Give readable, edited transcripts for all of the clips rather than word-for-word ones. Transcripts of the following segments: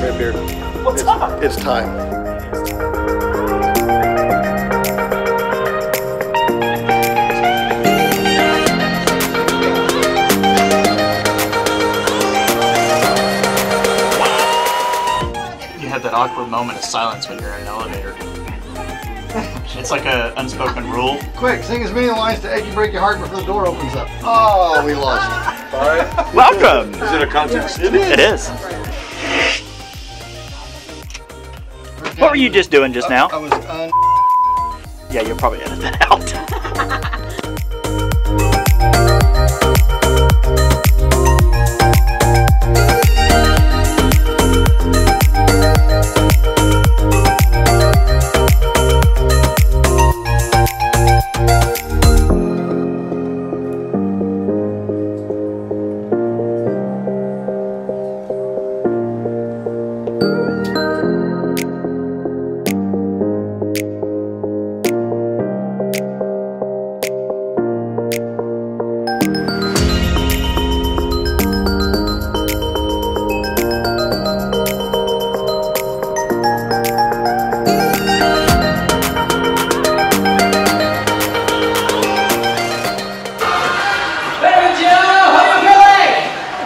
Redbeard. What's up? It's time. You have that awkward moment of silence when you're in an elevator. It's like an unspoken rule. Quick, sing as many lines to Egg You Break Your Heart before the door opens up. Oh, we lost. Sorry. Welcome! Is it a contest? It is. What were you just doing just now? I was Yeah, you'll probably edit that out.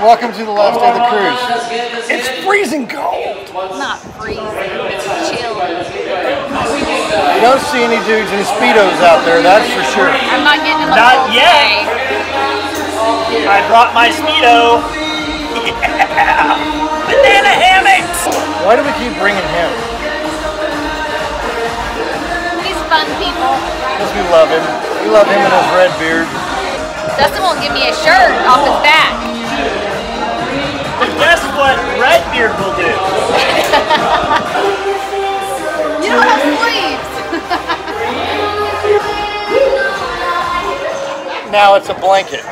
Welcome to the last day of the cruise. It's freezing cold. Not freezing, it's chilly. You don't see any dudes in Speedos out there, that's for sure. I'm not getting in the Not cold yet. today. I brought my Speedo. Yeah. Banana hammocks. Why do we keep bringing him? He's fun, people. Because we love him. We love him and his red beard. Dustin won't give me a shirt off his back. But guess what Redbeard will do? You don't have sleeves. Now it's a blanket.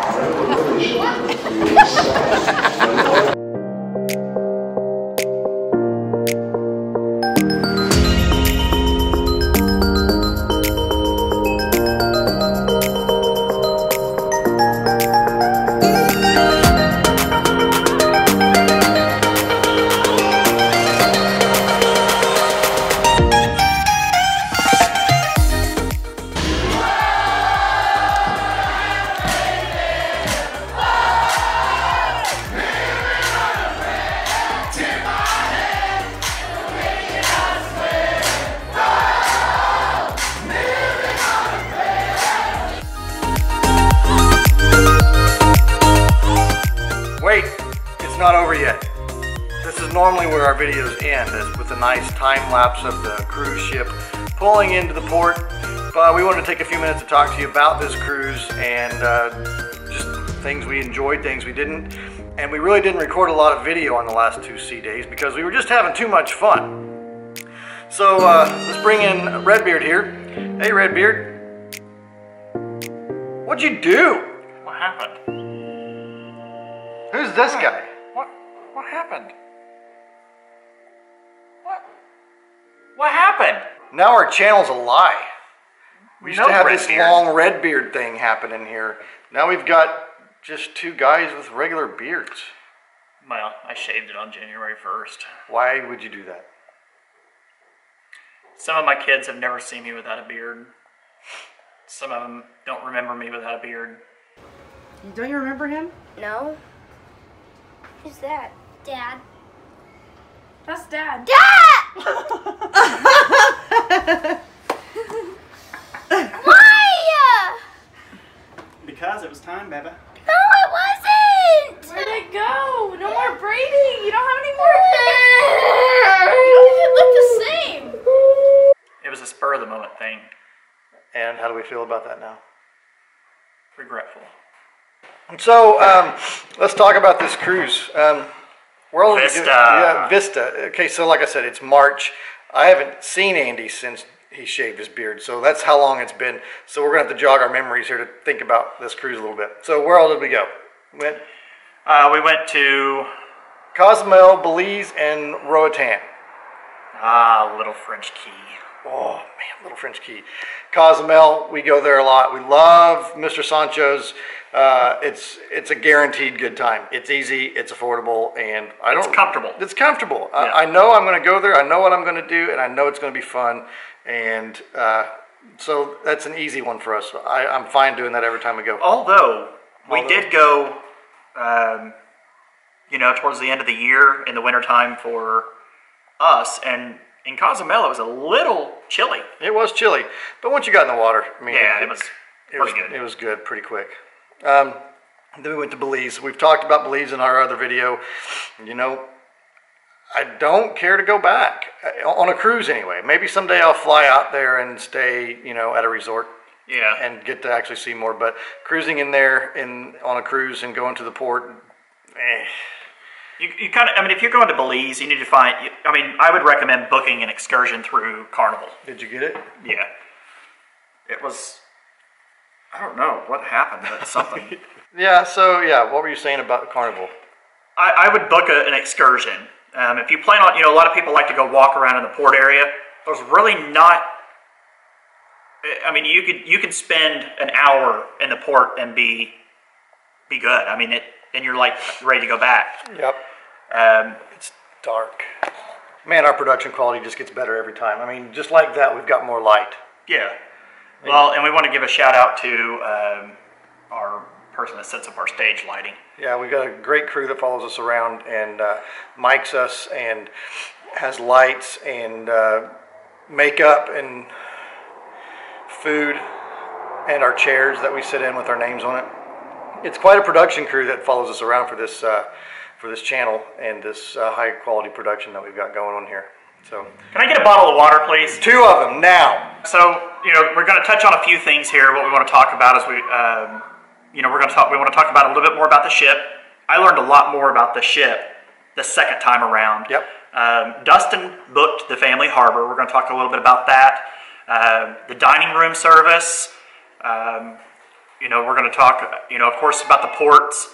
Wait, it's not over yet. This is normally where our videos end, is with a nice time lapse of the cruise ship pulling into the port. But we wanted to take a few minutes to talk to you about this cruise and just things we enjoyed, things we didn't. And we really didn't record a lot of video on the last 2 sea days because we were just having too much fun. So let's bring in Redbeard here. Hey Redbeard. What'd you do? What happened? Who's this guy? What happened? What happened? Now our channel's a lie. We used No to have this Redbeard. long Redbeard thing happening here. Now we've got just 2 guys with regular beards. Well, I shaved it on January 1st. Why would you do that? Some of my kids have never seen me without a beard. Some of them don't remember me without a beard. Don't you remember him? No. Who's that? Dad. That's Dad. Dad! Why? Because it was time, baby. No, it wasn't! Where'd it go? No more braiding. You don't have any more. You look the same. It was a spur of the moment thing. And how do we feel about that now? Regretful. So let's talk about this cruise. Vista. Yeah, Vista. Okay, so like I said, it's March. I haven't seen Andy since he shaved his beard, so that's how long it's been. So we're gonna have to jog our memories here to think about this cruise a little bit. So where all did we go? We went to Cozumel, Belize, and Roatan. Little French Key. Oh man, Little French Key. Cozumel, we go there a lot. We love Mr. Sancho's It's a guaranteed good time. It's easy, it's affordable, and It's comfortable. It's comfortable. Yeah. I know I'm going to go there. I know what I'm going to do, and I know it's going to be fun. And so that's an easy one for us. I'm fine doing that every time we go. Although we did go, towards the end of the year in the wintertime for us, and in Cozumel it was a little chilly. It was chilly, but once you got in the water, I mean, Yeah, it was pretty good. It was good, pretty quick. Then we went to Belize. We've talked about Belize in our other video. I don't care to go back on a cruise anyway. Maybe someday I'll fly out there and stay, at a resort. Yeah. And get to actually see more. But cruising in there on a cruise and going to the port, You kind of, if you're going to Belize, you need to find, I would recommend booking an excursion through Carnival. Did you get it? Yeah. It was, I don't know what happened, but something. What were you saying about Carnival? I would book an excursion. If you plan on, a lot of people like to go walk around in the port area. There's really not, you could spend an hour in the port and be good. And you're like ready to go back. Yep. It's dark. Man, our production quality just gets better every time. Just like that, we've got more light. Yeah. Well, and we want to give a shout out to our person that sets up our stage lighting. Yeah, we've got a great crew that follows us around and mics us and has lights and makeup and food and our chairs that we sit in with our names on it. It's quite a production crew that follows us around for this channel and this high quality production that we've got going on here. So, can I get a bottle of water, please? 2 of them now. So, we're going to touch on a few things here. What we want to talk about is we want to talk about a little bit more about the ship. I learned a lot more about the ship the second time around. Yep. Dustin booked the family harbor. We're going to talk a little bit about that. The dining room service. We're going to talk, of course, about the ports.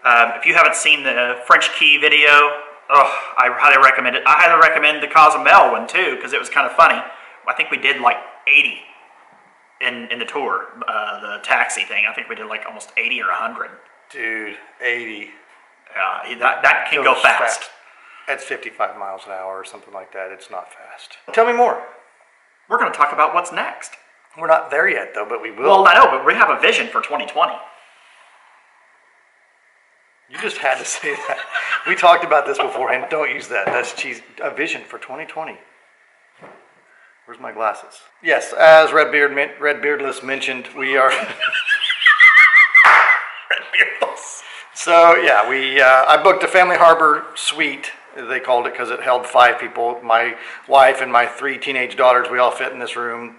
If you haven't seen the French Key video, I highly recommend it. I highly recommend the Cozumel one too, because it was kind of funny. I think we did like 80 in the tour, the taxi thing. I think we did like almost 80 or 100. Dude, 80. That can go fast. That's 55 miles an hour or something like that. It's not fast. Tell me more. We're going to talk about what's next. We're not there yet, though, but we will. Well, I know, but we have a vision for 2020. You just had to say that. We talked about this beforehand. Don't use that. That's cheese. A vision for 2020. Where's my glasses? Yes, as Red Beardless mentioned, we are... Red Beardless. So, yeah, I booked a family harbor suite, they called it, because it held 5 people. My wife and my 3 teenage daughters, we all fit in this room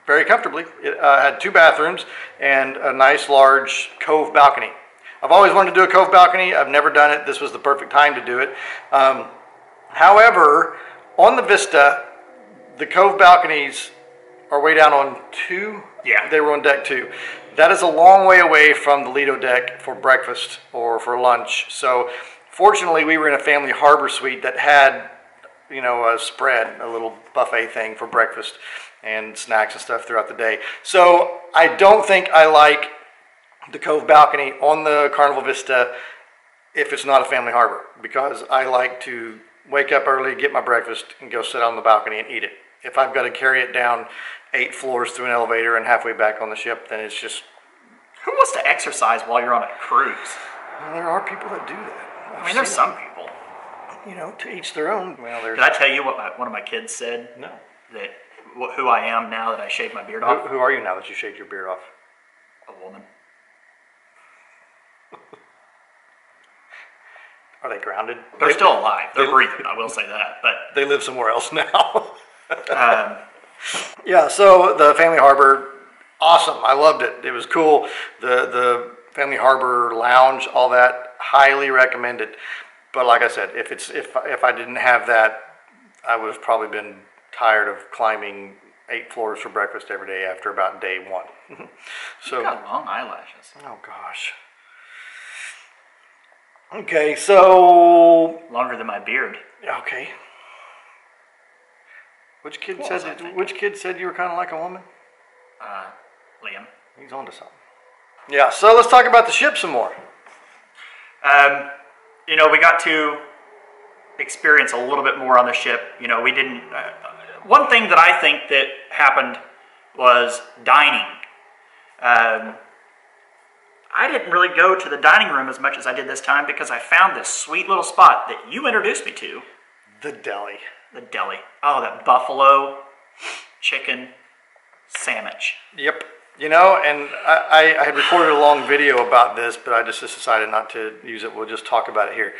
very comfortably. It had 2 bathrooms and a nice large cove balcony. I've always wanted to do a cove balcony. I've never done it. This was the perfect time to do it. However, on the Vista, the cove balconies are way down on 2. Yeah. They were on deck 2. That is a long way away from the Lido deck for breakfast or for lunch. So fortunately, we were in a family harbor suite that had, a spread, a little buffet thing for breakfast and snacks and stuff throughout the day. So I don't think I like the cove balcony on the Carnival Vista if it's not a family harbor, because I like to wake up early, get my breakfast, and go sit on the balcony and eat it. If I've got to carry it down 8 floors through an elevator and halfway back on the ship, then it's just... Who wants to exercise while you're on a cruise? Well, there are people that do that. There's some people. To each their own. Well, Did I tell you what one of my kids said? No. That who I am now that I shaved my beard off? Who are you now that you shaved your beard off? A woman. Are they grounded? They're still alive. They're breathing, I will say that. But they live somewhere else now. Yeah, so the Family Harbor, awesome. I loved it. It was cool. The Family Harbor lounge, all that, highly recommended. But like I said, if I didn't have that, I would have probably been tired of climbing 8 floors for breakfast every day after about day 1. So you've got long eyelashes. Oh gosh. Okay, so longer than my beard. Okay. Which kid said you were kind of like a woman? Liam. He's on to something. Yeah, so let's talk about the ship some more. You know, we got to experience a little bit more on the ship. You know, we didn't. One thing that I think that happened was dining. I didn't really go to the dining room as much as I did this time because I found this sweet little spot that you introduced me to. The deli. The deli. Oh, that buffalo chicken sandwich. Yep. You know, and I had recorded a long video about this, but I just decided not to use it. We'll just talk about it here.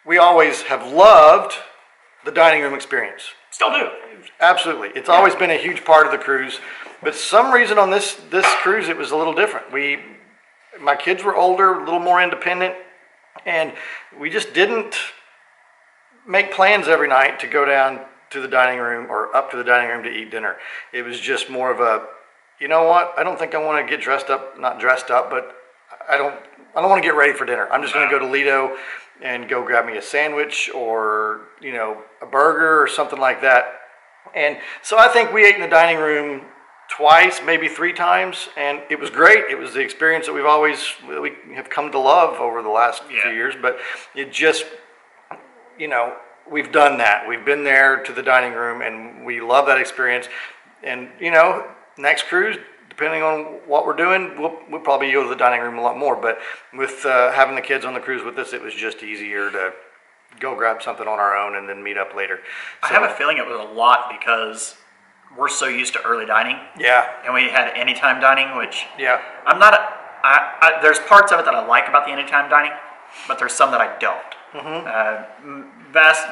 We always have loved the dining room experience. Still do. Absolutely. It's always been a huge part of the cruise. But some reason on this cruise, it was a little different. My kids were older, a little more independent, and we just didn't make plans every night to go down to the dining room or up to the dining room to eat dinner. It was just more of a, you know what, I don't think I want to get dressed up, not dressed up, but I don't want to get ready for dinner. I'm just going to go to Lido and go grab me a sandwich or, you know, a burger or something like that. And so I think we ate in the dining room twice, maybe 3 times, and it was great. It was the experience that we have come to love over the last few years, but it just, you know, we've done that. We've been there to the dining room, and we love that experience. And, you know, next cruise, depending on what we're doing, we'll probably go to the dining room a lot more. But with having the kids on the cruise with us, it was just easier to go grab something on our own and then meet up later. So, I have a feeling it was a lot because we're so used to early dining. Yeah. And we had anytime dining, which I'm not. There's parts of it that I like about the anytime dining, but there's some that I don't.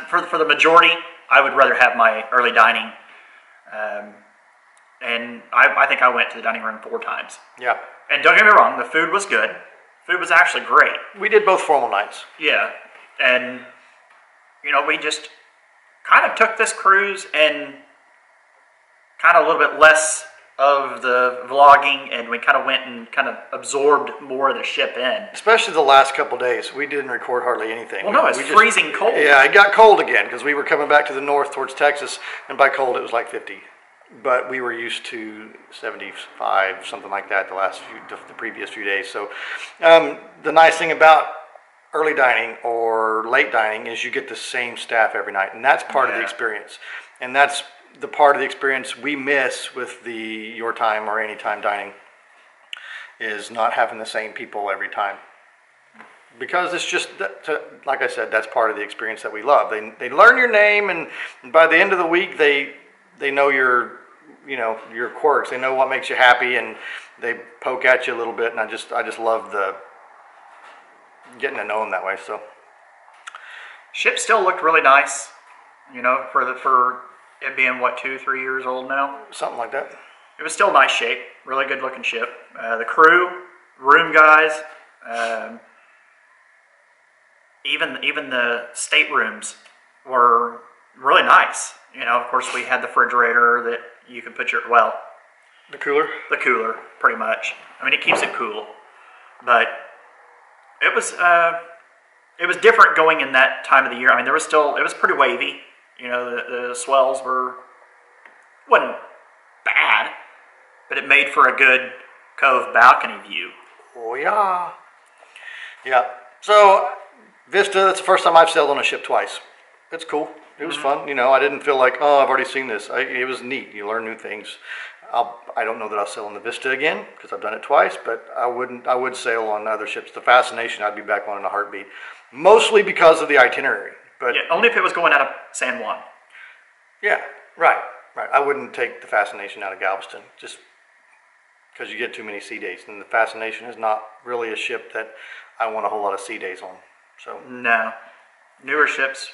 For the majority, I would rather have my early dining. And I think I went to the dining room 4 times. Yeah. And don't get me wrong, the food was good. Food was actually great. We did both formal nights. Yeah. And, you know, we just kind of took this cruise and kind of a little bit less of the vlogging, and we kind of went and kind of absorbed more of the ship in. Especially the last couple days. We didn't record hardly anything. Well, no, it's freezing cold. Yeah, it got cold again because we were coming back to the north towards Texas, and by cold it was like 50. But we were used to 75, something like that, the previous few days. So the nice thing about early dining or late dining is you get the same staff every night, and that's part of the experience. And that's the part of the experience we miss with the your time or anytime dining, is not having the same people every time. Because it's just, like I said, that's part of the experience that we love. They learn your name, and by the end of the week, they know your quirks. They know what makes you happy, and they poke at you a little bit. And I just love the getting to know them that way. So, ship still looked really nice, you know, for it being what, 2-3 years old now, something like that. It was still nice shape, really good looking ship. The crew, room guys, even the staterooms were really nice. You know, of course, we had the refrigerator that you can put the cooler, pretty much. I mean, it keeps it cool, but it was different going in that time of the year. I mean, it was pretty wavy. You know, the swells wasn't bad, but it made for a good cove balcony view. Oh yeah, yeah. So Vista, that's the first time I've sailed on a ship twice. It's cool. It was fun. You know, I didn't feel like, oh, I've already seen this. It was neat. You learn new things. I don't know that I'll sail on the Vista again because I've done it twice, but I would sail on other ships. The Fascination, I'd be back on in a heartbeat, mostly because of the itinerary. But yeah, only if it was going out of San Juan. Yeah, right. I wouldn't take the Fascination out of Galveston just because you get too many sea days, and the Fascination is not really a ship that I want a whole lot of sea days on. So no, newer ships.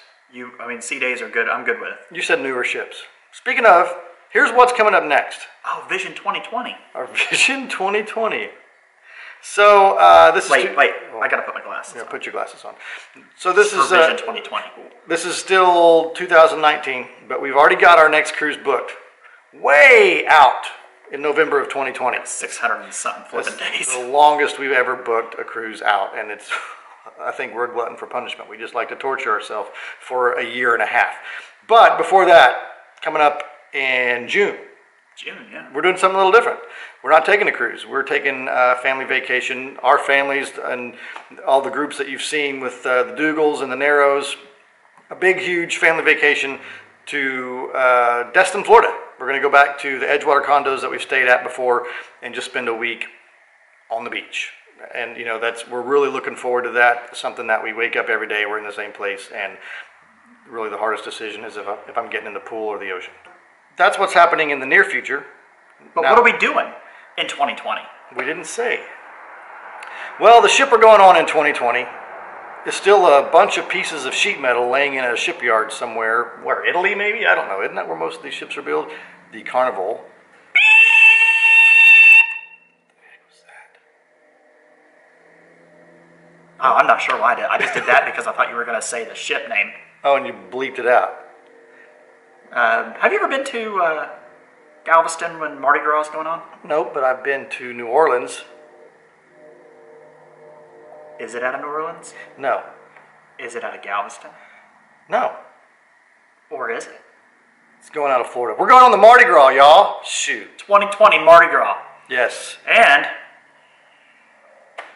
Sea days are good. I'm good with. You said newer ships. Speaking of, here's what's coming up next. Oh, Vision 2020. Our Vision 2020. So this is... Wait. I gotta put my glasses on. Put your glasses on. So this is... Vision 2020. This is still 2019, but we've already got our next cruise booked. Way out in November of 2020. 600 and something flipping days. The longest we've ever booked a cruise out, and it's... I think we're a glutton for punishment. We just like to torture ourselves for a year and a half. But before that, coming up in June, June, yeah. We're doing something a little different. We're not taking a cruise. We're taking a family vacation. Our families and all the groups that you've seen with the Dougals and the Narrows, a big, huge family vacation to Destin, Florida. We're going to go back to the Edgewater condos that we've stayed at before and just spend a week on the beach. And you know, we're really looking forward to that. Something that we wake up every day, we're in the same place, and really the hardest decision is if I'm getting in the pool or the ocean. That's what's happening in the near future. But Now, what are we doing in 2020? we didn't say. Well, the ship we're going on in 2020 is still a bunch of pieces of sheet metal laying in a shipyard somewhere. Where, Italy maybe? I don't know. Isn't that where most of these ships are built? The Carnival. Oh, I'm not sure why I did. I just did that because I thought you were going to say the ship name. Oh, and you bleeped it out. Have you ever been to Galveston when Mardi Gras is going on? Nope, but I've been to New Orleans. Is it out of New Orleans? No. Is it out of Galveston? No. Or is it? It's going out of Florida. We're going on the Mardi Gras, y'all. Shoot. 2020 Mardi Gras. Yes. And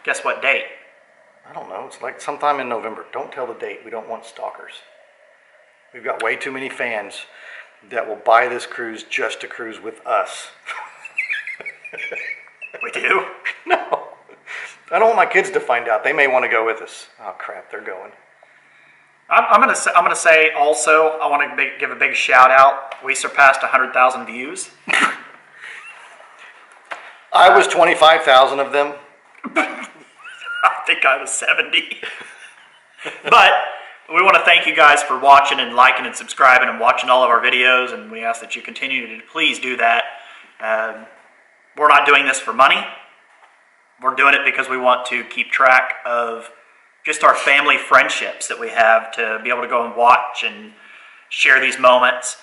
guess what date? I don't know. It's like sometime in November. Don't tell the date. We don't want stalkers. We've got way too many fans that will buy this cruise just to cruise with us. We do? No. I don't want my kids to find out. They may want to go with us. Oh crap, they're going. I'm gonna say also, I want to give a big shout out. We surpassed 100,000 views. I was 25,000 of them. I think I was 70. But we want to thank you guys for watching and liking and subscribing and watching all of our videos, and we ask that you continue to please do that. We're not doing this for money. We're doing it because we want to keep track of just our family friendships that we have, to be able to go and watch and share these moments.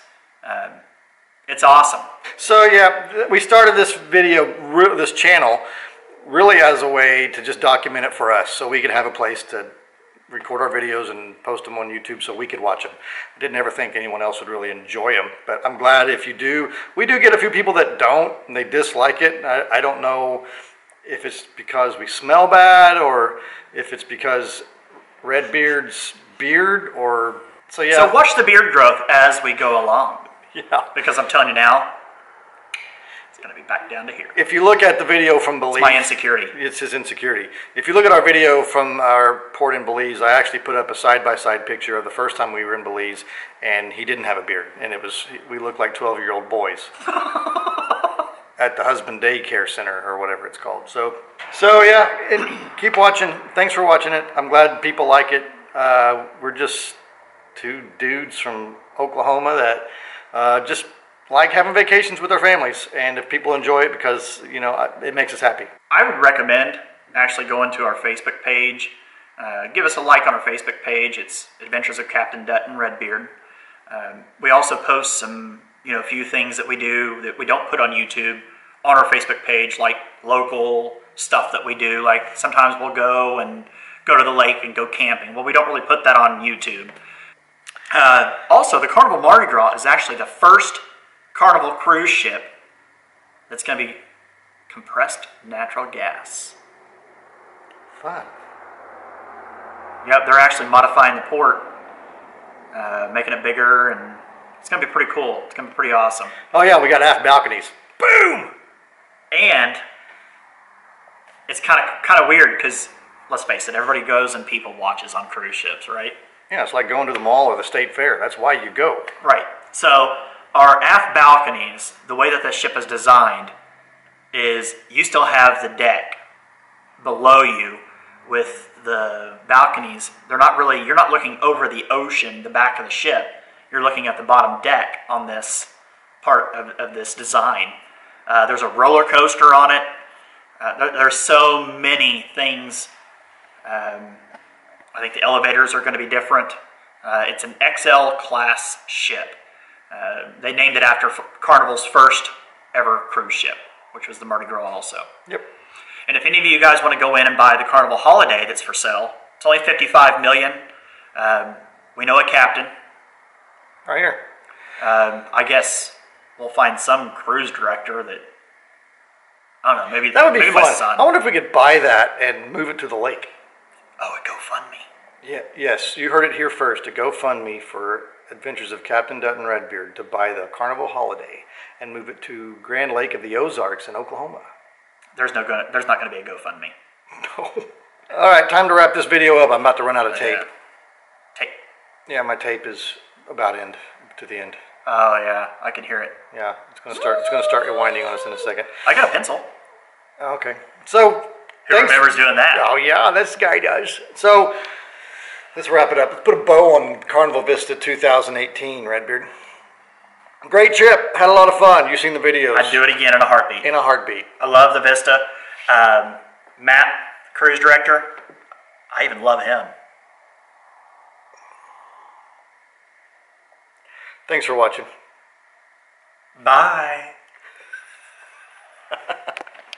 It's awesome. So yeah, we started this this channel, really as a way to just document it for us, so we could have a place to record our videos and post them on YouTube so we could watch them. I didn't ever think anyone else would really enjoy them, but I'm glad if you do. We do get a few people that don't, and they dislike it. I don't know if it's because we smell bad, or if it's because Redbeard's beard, or... So yeah. So watch the beard growth as we go along. Yeah. Because I'm telling you now, it's going to be back down to here. If you look at the video from Belize... It's my insecurity. It's his insecurity. If you look at our video from our port in Belize, I actually put up a side-by-side picture of the first time we were in Belize, and he didn't have a beard. And we looked like 12-year-old boys. At the husband daycare center, or whatever it's called. So yeah, keep watching. Thanks for watching it. I'm glad people like it. We're just two dudes from Oklahoma that just like having vacations with our families, and if people enjoy it, because you know it makes us happy. I would recommend actually going to our Facebook page. Give us a like on our Facebook page. It's Adventures of Captain Dutton Redbeard. We also post some, a few things that we do that we don't put on YouTube on our Facebook page, like local stuff that we do. Like sometimes we'll go to the lake and go camping. Well, we don't really put that on YouTube. Also, the Carnival Mardi Gras is actually the first Carnival cruise ship that's going to be compressed natural gas. Fun. Yep, they're actually modifying the port, making it bigger, and it's going to be pretty cool. It's going to be pretty awesome. Oh yeah, we got aft balconies. Boom! And it's kind of weird because, let's face it, everybody goes and people watches on cruise ships, right? Yeah, it's like going to the mall or the state fair. That's why you go. Right. So our aft balconies, the way that the ship is designed, is you still have the deck below you with the balconies. You're not looking over the ocean, the back of the ship. You're looking at the bottom deck on this part of this design. There's a roller coaster on it. There's so many things. I think the elevators are going to be different. It's an XL class ship. They named it after Carnival's first ever cruise ship, which was the Mardi Gras also. Yep. And if any of you guys want to go in and buy the Carnival Holiday that's for sale, it's only $55 million. We know a captain. Right here. I guess we'll find some cruise director that, I don't know, maybe That would be maybe fun. my son. I wonder if we could buy that and move it to the lake. Oh, a GoFundMe. Yeah, yes, you heard it here first. A GoFundMe for Adventures of Captain Dutton Redbeard to buy the Carnival Holiday and move it to Grand Lake of the Ozarks in Oklahoma. There's not going to be a GoFundMe. No. All right, time to wrap this video up. I'm about to run out of tape. Tape. Yeah, my tape is about to the end. Oh yeah, I can hear it. Yeah, it's gonna start rewinding on us in a second. I got a pencil. Okay, so Who remembers doing that? Oh yeah, this guy does. So let's wrap it up. Let's put a bow on Carnival Vista 2018, Redbeard. Great trip. Had a lot of fun. You've seen the videos. I'd do it again in a heartbeat. In a heartbeat. I love the Vista. Matt, cruise director, I even love him. Thanks for watching. Bye.